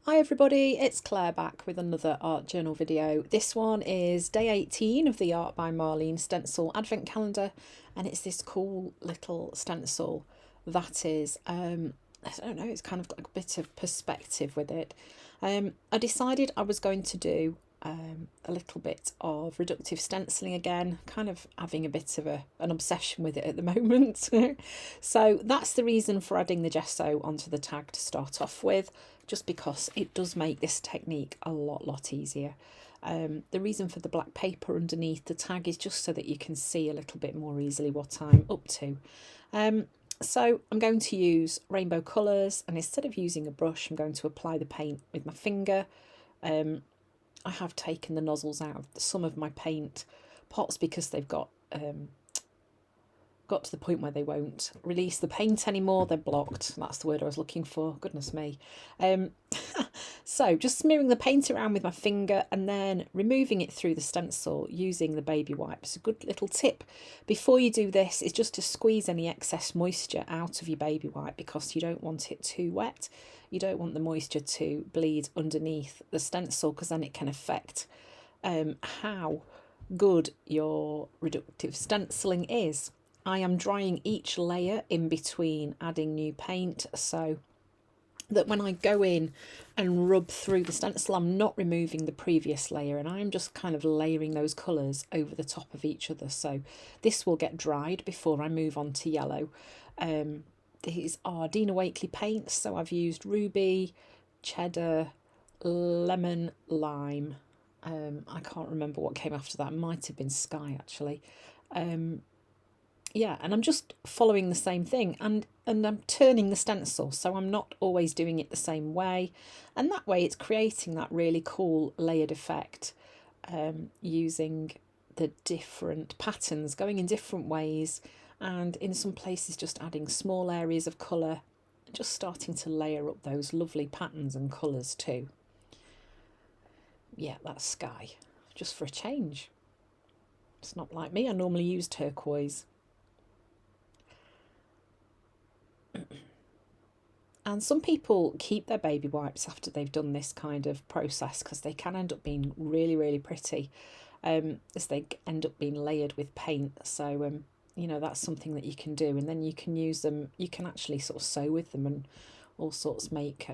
Hi everybody, it's Claire back with another art journal video. This one is day 18 of the Art by Marlene Stencil Advent Calendar, and it's this cool little stencil that is, I don't know, it's kind of got a bit of perspective with it. I decided I was going to do a little bit of reductive stenciling again, kind of having a bit of an obsession with it at the moment. So that's the reason for adding the gesso onto the tag to start off with, just because it does make this technique a lot easier. The reason for the black paper underneath the tag is just so that you can see a little bit more easily what I'm up to. So I'm going to use rainbow colours, and instead of using a brush, I'm going to apply the paint with my finger. I have taken the nozzles out of some of my paint pots because they've got to the point where they won't release the paint anymore. They're blocked. That's the word I was looking for. Goodness me. So just smearing the paint around with my finger and then removing it through the stencil using the baby wipes. A good little tip before you do this is just to squeeze any excess moisture out of your baby wipe, because you don't want it too wet. You don't want the moisture to bleed underneath the stencil, because then it can affect how good your reductive stenciling is. I am drying each layer in between adding new paint, so that when I go in and rub through the stencil, I'm not removing the previous layer, and I'm just kind of layering those colours over the top of each other. So this will get dried before I move on to yellow. These are Dina Wakley paints, so I've used ruby, cheddar, lemon, lime. I can't remember what came after that. It might have been sky actually. Yeah, and I'm just following the same thing, and I'm turning the stencil, so I'm not always doing it the same way, and that way it's creating that really cool layered effect, using the different patterns, going in different ways, and in some places just adding small areas of colour, just starting to layer up those lovely patterns and colours too. Yeah, that's sky, just for a change. It's not like me, I normally use turquoise. And some people keep their baby wipes after they've done this kind of process, because they can end up being really pretty, as they end up being layered with paint. So you know, that's something that you can do, and then you can use them. You can actually sort of sew with them and all sorts, make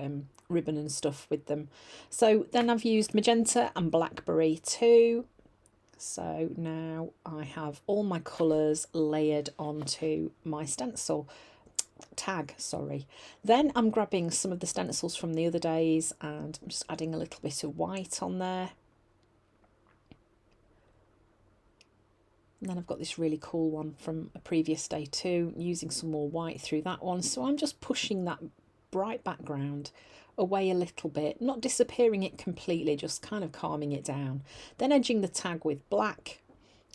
ribbon and stuff with them. So then I've used magenta and blackberry too. So now I have all my colours layered onto my stencil tag, sorry. Then I'm grabbing some of the stencils from the other days, and I'm just adding a little bit of white on there. And then I've got this really cool one from a previous day too, using some more white through that one. So I'm just pushing that bright background away a little bit, not disappearing it completely, just kind of calming it down. Then edging the tag with black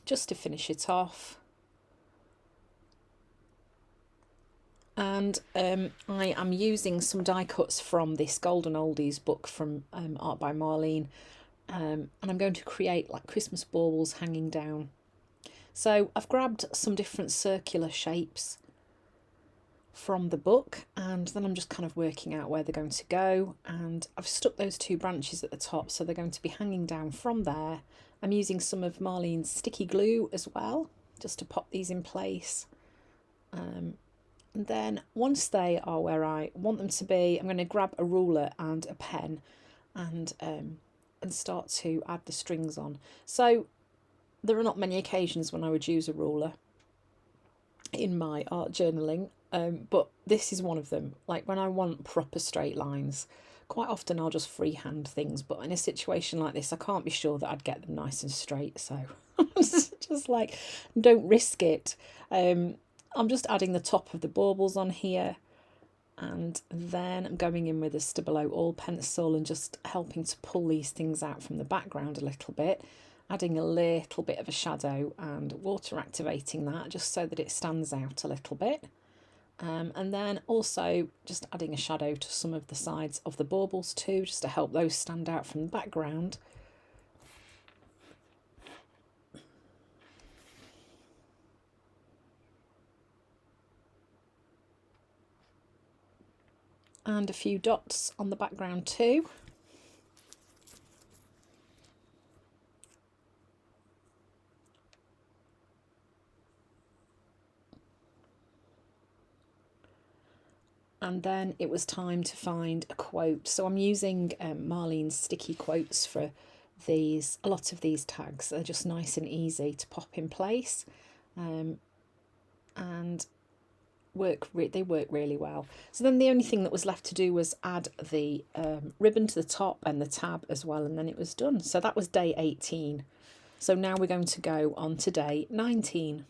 just to finish it off. And I am using some die cuts from this Golden Oldies book from Art by Marlene, and I'm going to create like Christmas baubles hanging down. So I've grabbed some different circular shapes from the book, and then I'm just kind of working out where they're going to go, and I've stuck those two branches at the top, so they're going to be hanging down from there. I'm using some of Marlene's sticky glue as well, just to pop these in place. And then once they are where I want them to be, I'm going to grab a ruler and a pen and start to add the strings on. So there are not many occasions when I would use a ruler in my art journaling, but this is one of them. Like when I want proper straight lines, quite often I'll just freehand things, but in a situation like this I can't be sure that I'd get them nice and straight, so just like, don't risk it. I'm just adding the top of the baubles on here, and then I'm going in with a Stabilo oil pencil and just helping to pull these things out from the background a little bit, adding a little bit of a shadow and water activating that just so that it stands out a little bit. And then also just adding a shadow to some of the sides of the baubles too, just to help those stand out from the background. And a few dots on the background too. And then it was time to find a quote. So I'm using Marlene's sticky quotes for these. A lot of these tags are just nice and easy to pop in place, and they work really well. So then the only thing that was left to do was add the ribbon to the top and the tab as well, and then it was done. So that was day 18. So now we're going to go on to day 19.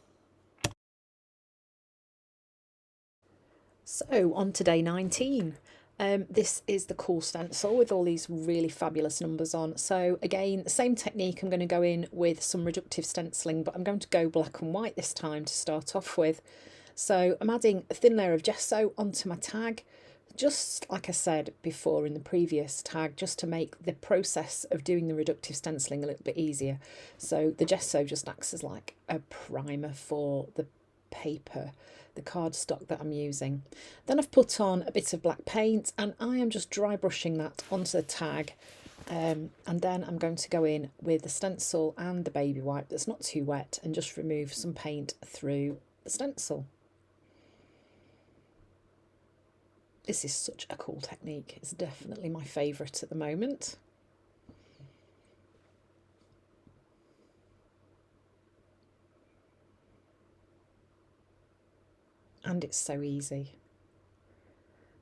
So on to day 19. This is the cool stencil with all these really fabulous numbers on. So again, the same technique. I'm going to go in with some reductive stenciling, but I'm going to go black and white this time to start off with. So I'm adding a thin layer of gesso onto my tag, just like I said before in the previous tag, just to make the process of doing the reductive stenciling a little bit easier. So the gesso just acts as like a primer for the paper, the cardstock that I'm using. Then I've put on a bit of black paint and I am just dry brushing that onto the tag, and then I'm going to go in with the stencil and the baby wipe that's not too wet and just remove some paint through the stencil. This is such a cool technique. It's definitely my favourite at the moment. And it's so easy.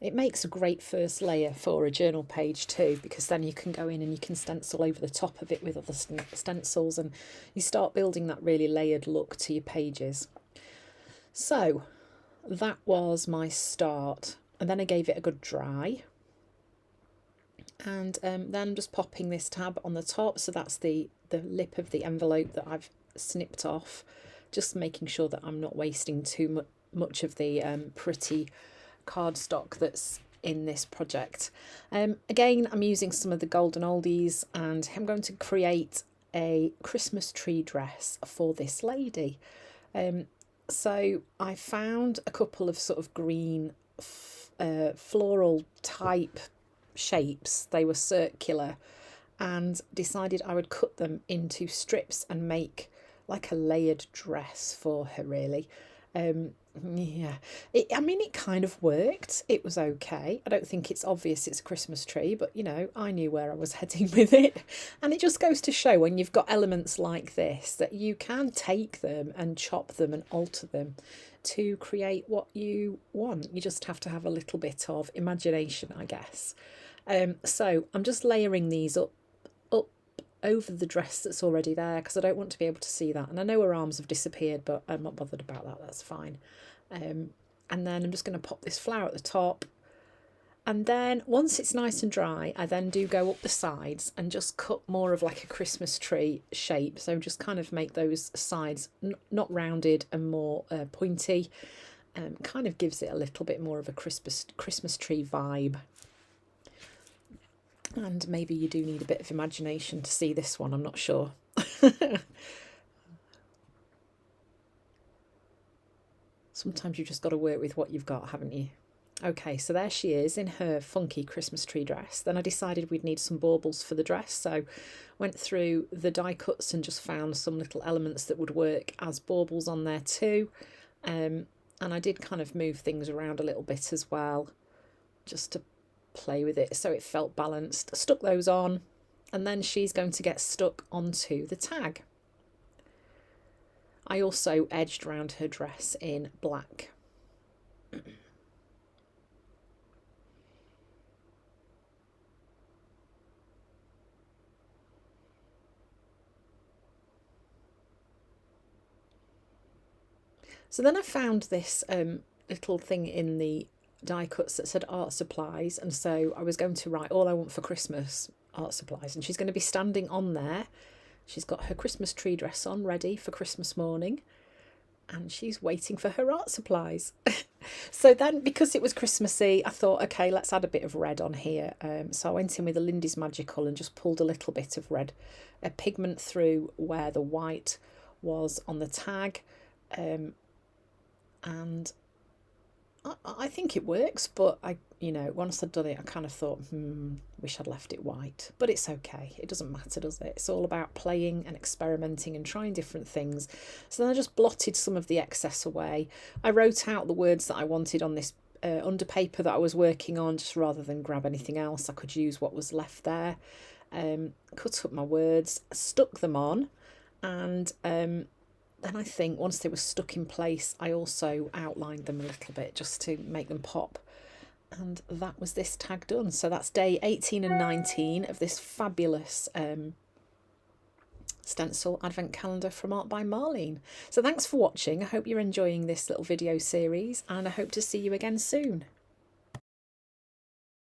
It makes a great first layer for a journal page too, because then you can go in and you can stencil over the top of it with other stencils, and you start building that really layered look to your pages. So that was my start, and then I gave it a good dry, and then I'm just popping this tab on the top. So that's the lip of the envelope that I've snipped off, just making sure that I'm not wasting too much of the pretty cardstock that's in this project. Again, I'm using some of the golden oldies, and I'm going to create a Christmas tree dress for this lady. So I found a couple of sort of green floral type shapes. They were circular, and decided I would cut them into strips and make like a layered dress for her, really. Yeah, I mean, it kind of worked. It was okay. I don't think it's obvious it's a Christmas tree, but you know, I knew where I was heading with it. And it just goes to show, when you've got elements like this, that you can take them and chop them and alter them to create what you want. You just have to have a little bit of imagination, I guess. So I'm just layering these up over the dress that's already there, because I don't want to be able to see that. And I know her arms have disappeared, but I'm not bothered about that. That's fine. And then I'm just going to pop this flower at the top, and then once it's nice and dry, I then do go up the sides and just cut more of like a Christmas tree shape. So just kind of make those sides not rounded and more pointy, kind of gives it a little bit more of a Christmas tree vibe. And maybe you do need a bit of imagination to see this one, I'm not sure. Sometimes you've just got to work with what you've got, haven't you? Okay, so there she is in her funky Christmas tree dress. Then I decided we'd need some baubles for the dress, so went through the die cuts and just found some little elements that would work as baubles on there too. And I did kind of move things around a little bit as well, just to play with it so it felt balanced. Stuck those on, and then she's going to get stuck onto the tag. I also edged around her dress in black. So then I found this little thing in the die cuts that said art supplies, and so I was going to write all I want for Christmas art supplies, and she's going to be standing on there. She's got her Christmas tree dress on, ready for Christmas morning, and she's waiting for her art supplies. So then, because it was Christmassy, I thought, okay, let's add a bit of red on here. So I went in with a Lindy's Magical and just pulled a little bit of red pigment through where the white was on the tag, and I think it works, but once I'd done it, I kind of thought, wish I'd left it white. But it's okay. It doesn't matter, does it? It's all about playing and experimenting and trying different things. So then I just blotted some of the excess away. I wrote out the words that I wanted on this under paper that I was working on, just rather than grab anything else. I could use what was left there. Cut up my words, stuck them on, and then I think once they were stuck in place, I also outlined them a little bit just to make them pop. And that was this tag done. So that's day 18 and 19 of this fabulous stencil advent calendar from Art by Marlene. So thanks for watching. I hope you're enjoying this little video series, and I hope to see you again soon.